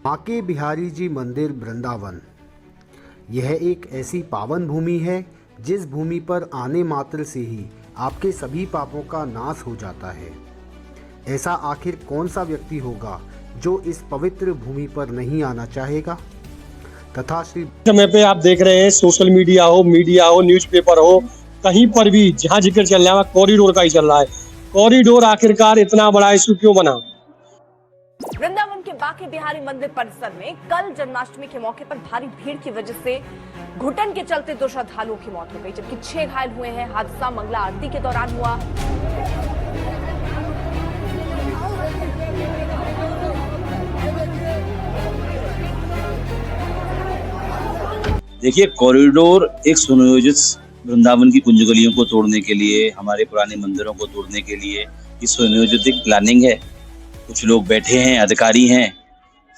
बांके बिहारी जी मंदिर वृंदावन। यह एक ऐसी पावन भूमि है जिस भूमि पर आने मात्र से ही आपके सभी पापों का नाश हो जाता है। ऐसा आखिर कौन सा व्यक्ति होगा जो इस पवित्र भूमि पर नहीं आना चाहेगा। तथा श्री समय पे आप देख रहे हैं सोशल मीडिया हो, न्यूज़पेपर हो, कहीं पर भी जहाँ जिक्र चल रहा है कॉरिडोर का ही चल रहा है। कॉरिडोर आखिरकार इतना बड़ा इशू क्यों बना? वृंदावन के बांके बिहारी मंदिर परिसर में कल जन्माष्टमी के मौके पर भारी भीड़ की वजह से घुटन के चलते 2 श्रद्धालुओं की मौत हो गई, जबकि 6 घायल हुए हैं। हादसा मंगला आरती के दौरान हुआ। देखिए, कॉरिडोर एक सुनियोजित वृंदावन की कुंज गलियों को तोड़ने के लिए, हमारे पुराने मंदिरों को तोड़ने के लिए ये सुनियोजित एक प्लानिंग है। कुछ लोग बैठे हैं, अधिकारी हैं,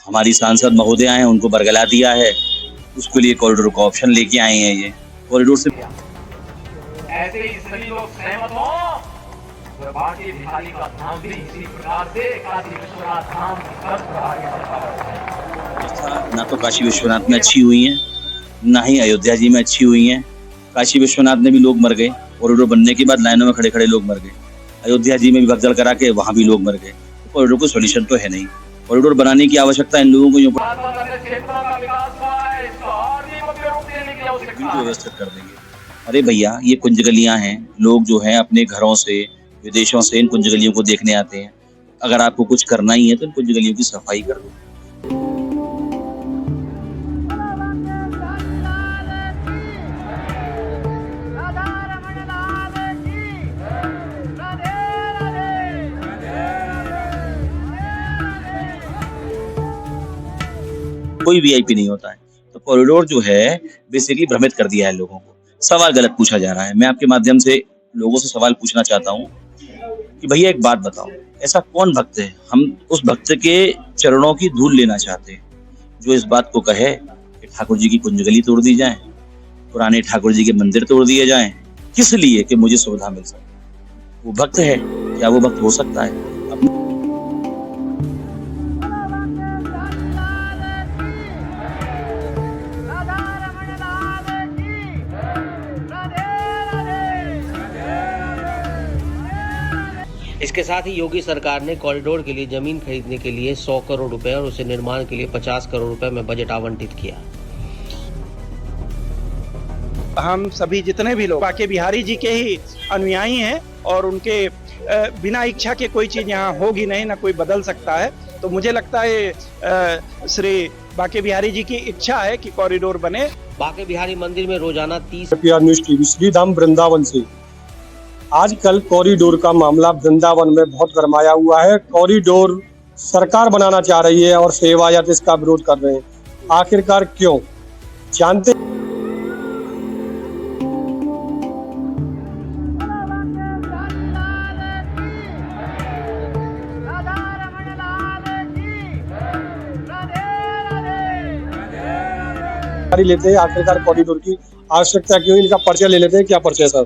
हमारी सांसद महोदया हैं, उनको बरगला दिया है। उसके लिए कॉरिडोर का ऑप्शन लेके आए हैं। ये कॉरिडोर से ऐसे ही सभी लोग सहमत हो, बांके बिहारी का धाम भी इसी प्रकार से काशी विश्वनाथ धाम की तरफ बढ़ा गया। ना तो काशी विश्वनाथ में अच्छी हुई है, ना ही अयोध्या जी में अच्छी हुई हैं। काशी विश्वनाथ में भी लोग मर गए, कॉरिडोर बनने के बाद लाइनों में खड़े खड़े लोग मर गए। अयोध्या जी में भी भगदड़ करा के वहां भी लोग मर गए। तो कॉरिडोर को सॉल्यूशन तो है नहीं। कॉरिडोर बनाने की आवश्यकता इन लोगों को व्यवस्थित कर देंगे। अरे भैया, ये कुंज गलियां हैं, लोग जो हैं अपने घरों से, विदेशों से इन कुंज गलियों को देखने आते हैं। अगर आपको कुछ करना ही है तो इन कुंज गलियों की सफाई कर दो। कोई वीआईपी नहीं होता है। तो कॉरिडोर जो है बेसिकली भ्रमित कर दिया है लोगों को। सवाल गलत पूछा जा रहा है। मैं आपके माध्यम से लोगों से सवाल पूछना चाहता हूँ कि भैया एक बात बताओ, ऐसा कौन भक्त है, हम उस भक्त के चरणों की धूल लेना चाहते हैं, जो इस बात को कहे कि ठाकुर जी की कुंज गली तोड़ दी जाए, पुराने ठाकुर जी के मंदिर तोड़ दिए जाएं, किस लिए? कि मुझे सुविधा मिल सके। वो भक्त है? क्या वो भक्त हो सकता है? इसके साथ ही योगी सरकार ने कॉरिडोर के लिए जमीन खरीदने के लिए 100 करोड़ रुपए और उसे निर्माण के लिए 50 करोड़ रुपए में बजट आवंटित किया। हम सभी जितने भी लोग बांके बिहारी जी के ही अनुयायी हैं और उनके बिना इच्छा के कोई चीज यहाँ होगी नहीं, ना कोई बदल सकता है। तो मुझे लगता है श्री बांके बिहारी जी की इच्छा है कि कॉरिडोर बने। बांके बिहारी मंदिर में रोजाना 30 न्यूज़ टीवी श्री धाम वृंदावन से आजकल कॉरिडोर का मामला वृंदावन में बहुत गरमाया हुआ है। कॉरिडोर सरकार बनाना चाह रही है और सेवायत इसका विरोध कर रहे हैं। आखिरकार क्यों? जानते लेते हैं आखिरकार कॉरिडोर की आवश्यकता क्यों? इनका परिचय ले लेते हैं। क्या परिचय सर?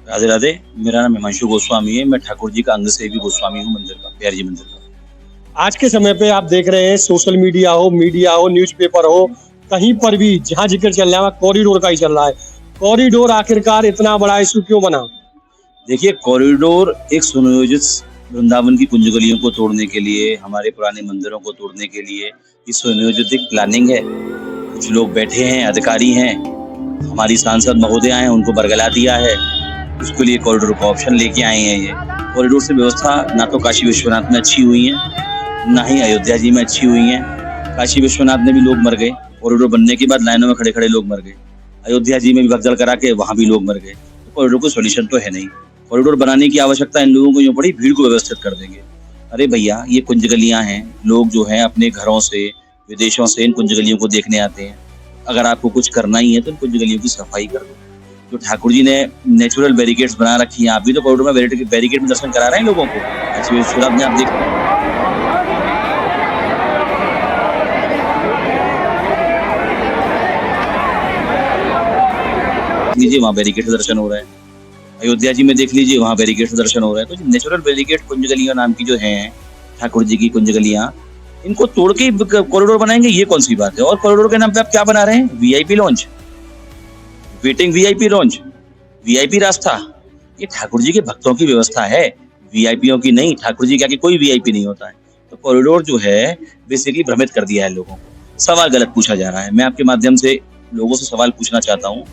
राधे राधे, मेरा नाम हिमांशु गोस्वामी है। मैं ठाकुर जी का अंग सेवी गोस्वामी हूँ मंदिर का, बिहारी जी मंदिर का। आज के समय पे आप देख रहे हैं सोशल मीडिया हो, न्यूज़पेपर हो, कहीं पर भी जहाँ जिक्र चल रहा है कॉरिडोर का ही चल रहा है। कॉरिडोर आखिरकार इतना बड़ा इशू क्यों बना? देखिए, कॉरिडोर एक सुनियोजित वृंदावन की कुंज गलियों को तोड़ने के लिए, हमारे पुराने मंदिरों को तोड़ने के लिए ये सुनियोजित एक प्लानिंग है। कुछ लोग बैठे हैं, अधिकारी हैं, हमारी सांसद महोदया हैं, उनको बरगला दिया है। उसके लिए कॉरिडोर का ऑप्शन लेके आए हैं। ये कॉरिडोर से व्यवस्था ना तो काशी विश्वनाथ में अच्छी हुई है, ना ही अयोध्या जी में अच्छी हुई है। काशी विश्वनाथ में भी लोग मर गए, कॉरिडोर बनने के बाद लाइनों में खड़े खड़े लोग मर गए। अयोध्या जी में भी भगदड़ करा के वहां भी लोग मर गए। तो कॉरिडोर को सॉल्यूशन तो है नहीं। कॉरिडोर बनाने की आवश्यकता इन लोगों को यूं पड़ी, भीड़ को व्यवस्थित कर देंगे। अरे भैया, ये कुंज गलियां हैं, लोग जो हैं अपने घरों से, विदेशों से इन कुंज गलियों को देखने आते हैं। अगर आपको कुछ करना ही है तो इन कुंज गलियों की सफाई कर दो। जो ठाकुर जी ने नेचुरल बैरिकेड्स बना रखी हैं, आप भी तो कॉरिडोर में बैरिकेड में दर्शन करा रहे हैं लोगों को। में आप देख लीजिए, वहाँ बैरिकेड से दर्शन हो रहा है। अयोध्या जी में देख लीजिए, वहाँ बैरिकेड से दर्शन हो रहा है। तो नेचुरल बैरिकेड कुंज गलियां नाम की जो हैं ठाकुर जी की कुंज गलियां, इनको तोड़ के कॉरिडोर बनाएंगे, ये कौन सी बात है? और कॉरिडोर के नाम पे आप क्या बना रहे हैं? VIP launch, waiting VIP launch, VIP रास्ता। ये ठाकुर जी के भक्तों की व्यवस्था है, वीआईपीओं की नहीं। ठाकुर जी के आगे कोई वीआईपी नहीं होता है। तो कॉरिडोर जो है बेसिकली भ्रमित कर दिया है लोगों को। सवाल गलत पूछा जा रहा है। मैं आपके माध्यम से लोगों से सवाल पूछना चाहता हूँ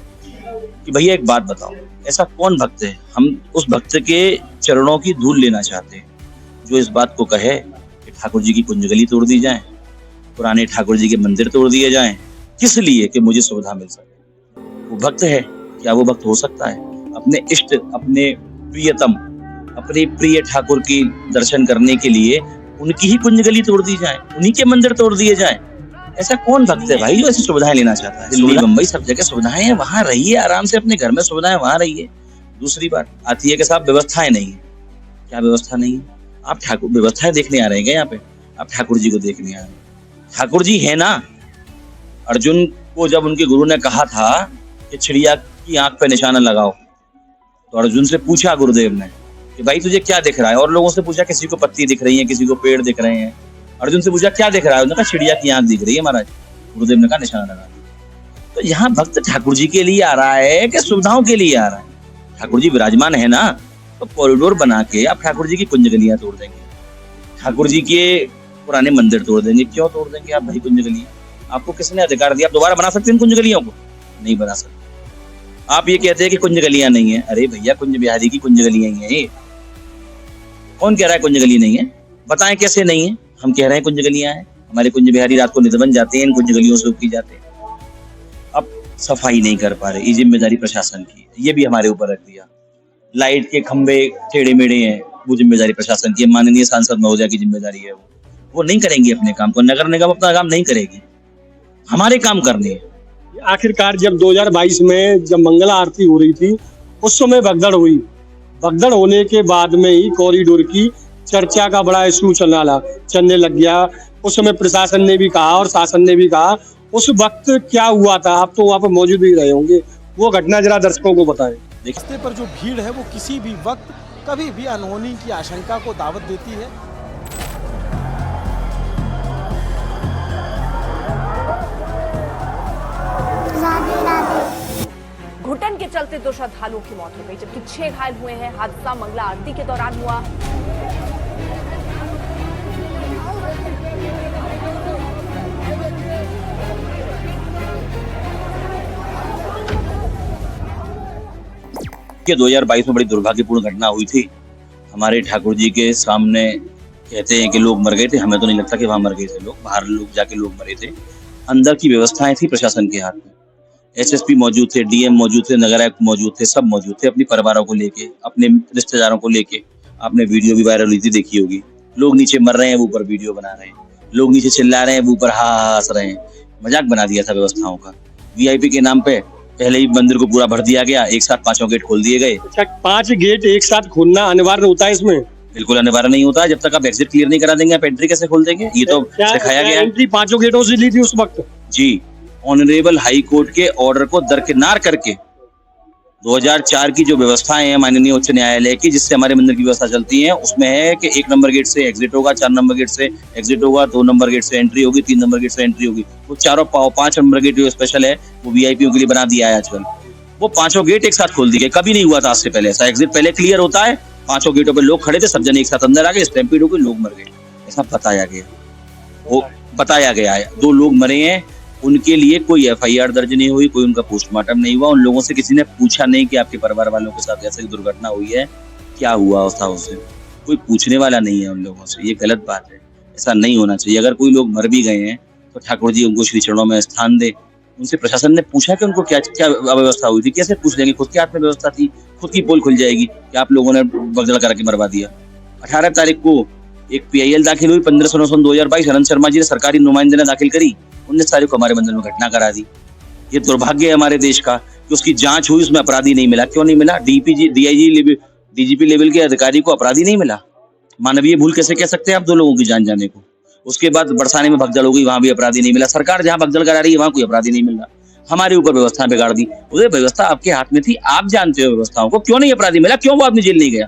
कि भैया एक बात बताओ, ऐसा कौन भक्त है, हम उस भक्त के चरणों की धूल लेना चाहते हैं जो इस बात को कहे कि ठाकुर जी की कुंजगली तोड़ दी जाए, पुराने ठाकुर जी के मंदिर तोड़ दिए जाएं, किस लिए? कि मुझे सुविधा मिल सके। वो भक्त है? क्या वो भक्त हो सकता है? अपने इष्ट, अपने प्रियतम, अपने प्रिय ठाकुर की दर्शन करने के लिए उनकी ही कुंजगली तोड़ दी जाए, उन्हीं के मंदिर तोड़ दिए जाए? ऐसा कौन भक्त है भाई जो ऐसी सुविधाएं लेना चाहता है? दिल्ली, मुंबई, सब जगह सुविधाएं हैं, वहां रहिए आराम से, अपने घर में सुविधाएं, वहां रहिए। दूसरी बात आती है कि साहब व्यवस्थाएं नहीं है। क्या व्यवस्था नहीं है? आप ठाकुर व्यवस्थाएं देखने आ रहे हैं क्या यहाँ पे? आप ठाकुर जी को देखने आ रहे हैं। ठाकुर जी है ना। अर्जुन को जब उनके गुरु ने कहा था कि चिड़िया की आंख पे निशाना लगाओ, तो अर्जुन से पूछा गुरुदेव ने कि भाई तुझे क्या दिख रहा है? और लोगों से पूछा, किसी को पत्ती दिख रही है, किसी को पेड़ दिख रहे हैं। अर्जुन से पूछा क्या दिख रहा है? उन्होंने कहा चिड़िया की आंख दिख रही है महाराज। गुरुदेव ने कहा निशाना लगा दिया। तो यहाँ भक्त ठाकुर जी के लिए आ रहा है कि सुविधाओं के लिए आ रहा है? ठाकुर जी विराजमान है ना, तो कॉरिडोर बना के आप ठाकुर जी की कुंजगलियां तोड़ देंगे, ठाकुर जी के पुराने मंदिर तोड़ देंगे। क्यों तोड़ देंगे आप भाई कुंजगलियां? आपको किसने अधिकार दिया? आप दोबारा बना सकते हैं कुंजगलियों को? नहीं बना सकते। आप ये कहते हैं कि कुंजगलियां नहीं है। अरे भैया कुंज बिहारी की कुंजगलियां ही है ये। कौन कह रहा है कुंजगली नहीं है? बताएं कैसे नहीं है। हम कह रहे हैं कुंजगलियां हैं। हमारे कुंज बिहारी रात को निधन जाते हैं, इन कुंजगलियों से की जाते हैं। अब सफाई नहीं कर पा रहे, ये जिम्मेदारी प्रशासन की है, ये भी हमारे ऊपर रख दिया। लाइट के खंभे टेढ़े मेढ़े हैं, वो जिम्मेदारी प्रशासन की है। माननीय सांसद महोदया की जिम्मेदारी है। वो नहीं करेंगे अपने काम को। नगर निगम अपना काम नहीं करेगी, हमारे काम करने हैं। आखिरकार जब 2022 में जब मंगला आरती हो रही थी, उस समय भगदड़ हुई। भगदड़ होने के बाद में ही कॉरिडोर की चर्चा का बड़ा इशू चलने लग गया। उस समय प्रशासन ने भी कहा और शासन ने भी कहा। उस वक्त क्या हुआ था? आप तो वहाँ पर मौजूद ही रहे होंगे, वो घटना जरा दर्शकों को बताएं। रास्ते पर जो भीड़ है वो किसी भी वक्त कभी भी अनहोनी की आशंका को दावत देती है। घुटन के चलते 2 श्रद्धालुओं की मौत हो गई, जबकि 6 घायल हुए हैं। हादसा मंगला आरती के दौरान हुआ। कि 2022 में बड़ी दुर्भाग्यपूर्ण घटना हुई थी। हमारे ठाकुर जी के सामने कहते हैं कि लोग मर गए थे। हमें तो नहीं लगता कि वहां मर गए थे लोग, बाहर लोग जाके लोग मरे थे। अंदर की व्यवस्थाएं थी प्रशासन के हाथ में। एसएसपी मौजूद थे, डीएम मौजूद थे, नगर आयुक्त मौजूद थे, सब मौजूद थे अपने परिवारों को लेके, अपने रिश्तेदारों को लेके। आपने वीडियो भी वायरल हुई थी, देखी होगी। लोग नीचे मर रहे हैं, वो ऊपर वीडियो बना रहे हैं। लोग नीचे चिल्ला रहे हैं, वो ऊपर हा हंस रहे हैं। मजाक बना दिया था व्यवस्थाओं का। वीआईपी के नाम पे पहले ही मंदिर को पूरा भर दिया गया। एक साथ 5 गेट खोल दिए गए। अच्छा, 5 गेट एक साथ खोलना अनिवार्य होता है इसमें? बिल्कुल अनिवार्य नहीं होता। जब तक आप एग्जिट क्लियर नहीं करा देंगे, आप एंट्री कैसे खोल देंगे? ये तो सिखाया गया। एंट्री 5 गेटों से ली थी उस वक्त जी। ऑनरेबल हाई कोर्ट के ऑर्डर को दरकिनार करके 2004 की जो व्यवस्थाएं हैं माननीय उच्च न्यायालय की, जिससे हमारे मंदिर की व्यवस्था चलती है, उसमें है कि 1 नंबर गेट से एग्जिट होगा, 4 नंबर गेट से एग्जिट होगा, 2 नंबर गेट से एंट्री होगी, 3 नंबर गेट से एंट्री होगी। वो चारों 5 नंबर गेट जो स्पेशल है वो वीआईपीओ के लिए बना दिया है आजकल। वो 5 गेट एक साथ खोल दिए। कभी नहीं हुआ था आज से पहले ऐसा। एग्जिट पहले क्लियर होता है, 5 गेटों पे लोग खड़े थे, सब जने एक साथ अंदर आ गए, स्टैम्पीड हो गई, लोग मर गए। ऐसा बताया गया, वो बताया गया है। 2 लोग मरे हैं, उनके लिए कोई एफआईआर दर्ज नहीं हुई, कोई उनका पोस्टमार्टम नहीं हुआ। उन लोगों से किसी ने पूछा नहीं कि आपके परिवार वालों के साथ ऐसी दुर्घटना हुई है, क्या हुआ था उसे। कोई पूछने वाला नहीं है उन लोगों से। ये गलत बात है, ऐसा नहीं होना चाहिए। अगर कोई लोग मर भी गए हैं तो ठाकुर जी उनको श्री चरणों में स्थान दे। उनसे प्रशासन ने पूछा कि उनको क्या क्या अव्यवस्था हुई थी, कैसे पूछ लेंगे? खुद की हाथ में व्यवस्था थी, खुद की पोल खुल जाएगी कि आप लोगों ने बगदड़ करके मरवा दिया। 18 तारीख को एक पीआईएल दाखिल हुई, 15/9/2022 अनंत शर्मा जी ने सरकारी नुमाइंदे ने दाखिल करी। 19 तारीख को हमारे मंदिर में घटना करा दी। ये दुर्भाग्य है हमारे देश का कि उसकी जांच हुई, उसमें अपराधी नहीं मिला। क्यों नहीं मिला? डीजीपी लेवल के अधिकारी को अपराधी नहीं मिला। मानवीय भूल कैसे कह सकते हैं आप 2 लोगों की जान जाने को? उसके बाद बरसाने में भगदड़ हो गई, वहां भी अपराधी नहीं मिला। सरकार जहां भगदड़ करा रही है वहां कोई अपराधी नहीं मिल रहा। हमारे ऊपर व्यवस्था बिगाड़ दी। उसे व्यवस्था आपके हाथ में थी, आप जानते हो व्यवस्थाओं को। क्यों नहीं अपराधी मिला? क्यों वो आदमी जेल नहीं गया?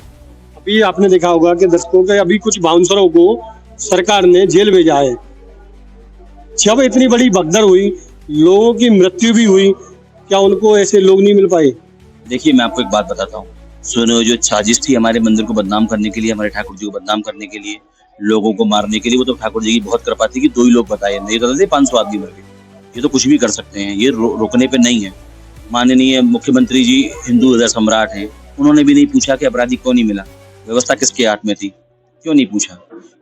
अभी आपने देखा होगा कि दर्शकों के अभी कुछ बाउंसरों को सरकार ने जेल भेजा है। जब इतनी बड़ी भगदड़ हुई, लोगों की मृत्यु भी हुई, क्या उनको ऐसे लोग नहीं मिल पाए? देखिए मैं आपको एक बात बताता हूँ, सुनियोजित साजिश थी हमारे मंदिर को बदनाम करने के लिए, हमारे ठाकुर जी को बदनाम करने के लिए, लोगों को मारने के लिए। वो तो ठाकुर जी की बहुत कृपा थी कि 2 ही लोग बताए, नहीं तो 500 आदमी मर गए। ये तो कुछ भी कर सकते हैं, ये रोकने पे नहीं है। माननीय मुख्यमंत्री जी हिंदू हृदय सम्राट हैं, उन्होंने भी नहीं पूछा कि अपराधी क्यों नहीं मिला, व्यवस्था किसके हाथ में थी, क्यों नहीं पूछा।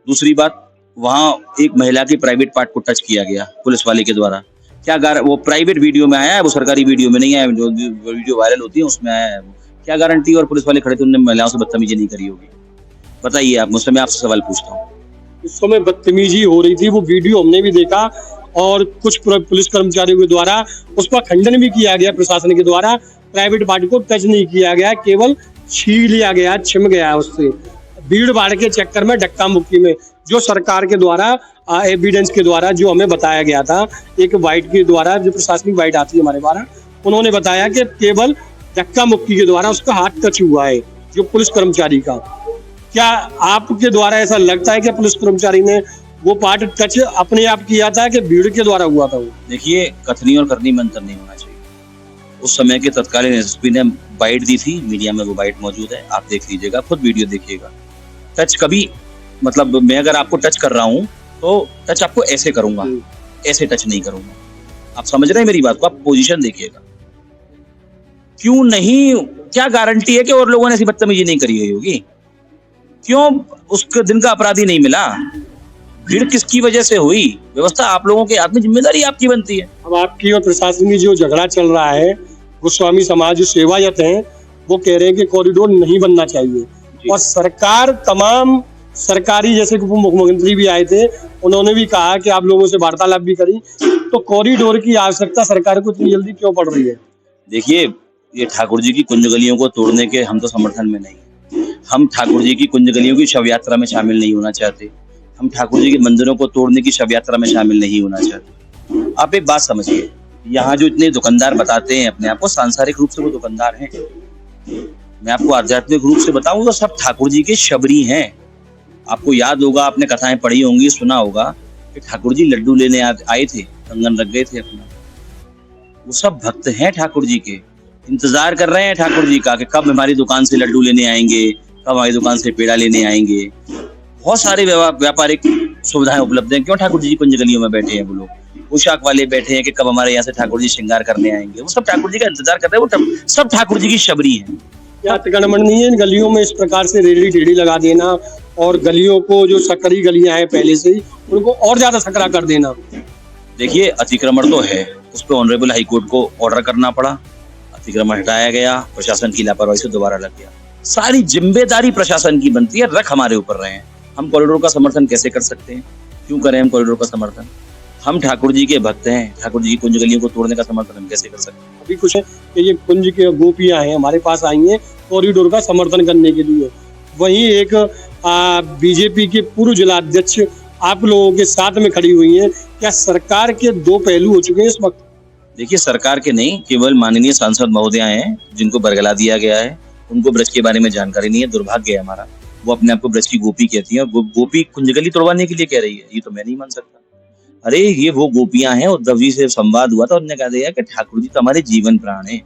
दूसरी बात, वहाँ एक महिला के प्राइवेट पार्ट को टच किया गया पुलिस वाले के द्वारा। क्या वो प्राइवेट वीडियो में आया है, वो सरकारी वीडियो में नहीं आया, जो वीडियो वायरल होती है उसमें आया है। क्या गारंटी और पुलिस वाले खड़े थे उन्होंने महिलाओं से बदतमीजी नहीं करी होगी? बताइए आप मुझसे, मैं आपसे सवाल पूछता हूँ। उस समय बदतमीजी हो रही थी, वो वीडियो हमने भी देखा और कुछ पुलिस कर्मचारियों के द्वारा उसका खंडन भी किया गया। प्रशासन के द्वारा प्राइवेट पार्टी को टच नहीं किया गया, केवल छीन लिया गया, छिम गया उससे। भीड़ भाड़ के चक्कर में, धक्का मुक्की में, जो सरकार के द्वारा एविडेंस के द्वारा जो हमें बताया गया था, एक वाइट के द्वारा, जो प्रशासनिक वाइट आती है हमारे द्वारा, उन्होंने बताया कि केवल धक्का मुक्की के द्वारा उसका हाथ टच हुआ है, जो पुलिस कर्मचारी का। क्या आपके द्वारा ऐसा लगता है कि पुलिस कर्मचारी ने वो पार्ट टच अपने आप किया था कि भीड़ के द्वारा हुआ था? वो देखिए, कथनी और करनी में अंतर नहीं होना चाहिए। उस समय के तत्कालीन एसएसपी ने बाइट दी थी, मीडिया में वो बाइट मौजूद है, आप देख लीजिएगा, खुद वीडियो देखिएगा। टच कभी, मतलब मैं अगर आपको टच कर रहा हूँ तो टच आपको ऐसे करूंगा, ऐसे टच नहीं करूंगा। आप समझ रहे हैं मेरी बात को? आप पोजीशन देखिएगा। क्यों नहीं, क्या गारंटी है कि और लोगों ने ऐसी बदतमीजी नहीं करी हुई होगी? क्यों उसके दिन का अपराधी नहीं मिला? भीड़ किसकी वजह से हुई? व्यवस्था आप लोगों के हाथ में, जिम्मेदारी आपकी बनती है। अब आपकी और प्रशासन की जो झगड़ा चल रहा है, गोस्वामी समाज जो सेवायत हैं, वो कह रहे हैं कि कॉरिडोर नहीं बनना चाहिए, और सरकार, तमाम सरकारी, जैसे कि उप मुख्यमंत्री भी आए थे, उन्होंने भी कहा कि आप लोगों से वार्तालाप भी करी, तो कॉरिडोर की आवश्यकता सरकार को इतनी जल्दी क्यों पड़ रही है? देखिए, ये ठाकुर जी की कुंज गलियों को तोड़ने के हम तो समर्थन में नहीं है। हम ठाकुर जी की कुंज गलियों की शव यात्रा में शामिल नहीं होना चाहते। हम ठाकुर जी के मंदिरों को तोड़ने की शव यात्रा में शामिल नहीं होना चाहते। आप एक बात समझिए, यहाँ जो इतने दुकानदार बताते हैं अपने आप को, सांसारिक रूप से वो दुकानदार हैं। मैं आपको आध्यात्मिक रूप से बताऊं तो सब ठाकुर जी के शबरी हैं। आपको याद होगा, आपने कथाएं पढ़ी होंगी, सुना होगा कि ठाकुर जी लड्डू लेने आए थे, कंगन रख गए थे अपना। वो सब भक्त हैं ठाकुर जी के, इंतजार कर रहे हैं ठाकुर जी का कि कब हमारी दुकान से लड्डू लेने आएंगे, कब हमारी दुकान से पेड़ा लेने आएंगे। बहुत सारे व्यापारिक सुविधाएं उपलब्ध हैं। क्यों ठाकुर जी की कुंज गलियों में बैठे हैं वो लोग? पोशाक वाले बैठे हैं कि कब हमारे यहाँ से ठाकुर जी श्रृंगार करने आएंगे। वो सब ठाकुर जी का इंतजार कर रहे हैं, वो सब ठाकुर जी की शबरी है। क्या अतिक्रमण नहीं है इन गलियों में इस प्रकार से रेडी टेढ़ी लगा देना, और गलियों को, जो सकरी गलियां हैं पहले से ही, उनको और ज्यादा सकरा कर देना? देखिए, अतिक्रमण तो है, उस पर ऑनरेबल हाई कोर्ट को ऑर्डर करना पड़ा, अतिक्रमण हटाया गया, प्रशासन की लापरवाही से दोबारा लग गया। सारी जिम्मेदारी प्रशासन की बनती है, रख हमारे ऊपर रहे हैं। हम कॉरिडोर का समर्थन कैसे कर सकते हैं? क्यों करें हम कॉरिडोर का समर्थन? हम ठाकुर जी के भक्त हैं, ठाकुर जी की कुंज गलियों को तोड़ने का समर्थन हम कैसे कर सकते हैं? अभी कुछ है कि ये कुंज के गोपियां हैं, हमारे पास आई हैं कॉरिडोर का समर्थन करने के लिए। वहीं एक बीजेपी के पूर्व जिला अध्यक्ष आप लोगों के साथ में खड़ी हुई हैं। क्या सरकार के 2 पहलू हो चुके हैं इस वक्त? देखिए, सरकार के नहीं, केवल माननीय सांसद महोदया हैं जिनको बरगला दिया गया है। उनको ब्रज के बारे में जानकारी नहीं है, दुर्भाग्य है हमारा। वो अपने आप को ब्रज की गोपी कहती है, और गोपी कुंजगली तोड़वाने के लिए कह रही है, ये तो मैं नहीं मान सकता। अरे ये वो गोपियां हैं, उद्धव जी से संवाद हुआ था, उन्होंने कहा दिया कि ठाकुर जी तो हमारे जीवन प्राण है,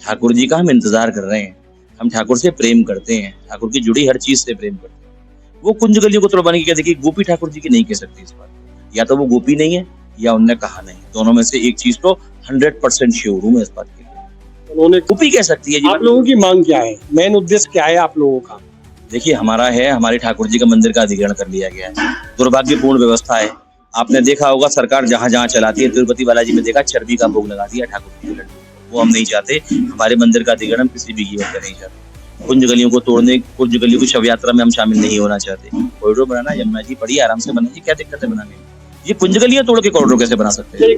ठाकुर जी का हम इंतजार कर रहे हैं, हम ठाकुर से प्रेम करते हैं, ठाकुर की जुड़ी हर चीज से प्रेम करते हैं। वो कुंज गलियों को तोड़वाने की कहते, गोपी ठाकुर जी की नहीं कह सकती इस बात। या तो वो गोपी नहीं है, या उनने कहा नहीं, दोनों में से एक चीज तो 100% श्योर हूं मैं इस बात के लिए। उन्होंने गोपी कह सकती है। आप लोगों की मांग क्या है? मेन उद्देश्य क्या है आप लोगों का? देखिए, हमारा है, हमारे ठाकुर जी का मंदिर का अधिग्रहण कर लिया गया है। दुर्भाग्यपूर्ण व्यवस्था है। आपने देखा होगा, सरकार जहां जहां चलाती है, तिरुपति बालाजी में देखा, चर्बी का भोग लगा दिया ठाकुर जी के लड्डू। वो हम नहीं चाहते। हमारे मंदिर का अधिग्रहण किसी भी कीमत पर नहीं चाहते। कुंज गलियों को तोड़ने, कुंज गलियों की शव यात्रा में हम शामिल नहीं होना चाहते। कॉरिडोर बनाना, यमुना जी पढ़िए, आराम से बनाइए, क्या दिक्कत है बनाने में? ये कुंज गलियां तोड़ के कॉरिडोर कैसे बना सकते हैं?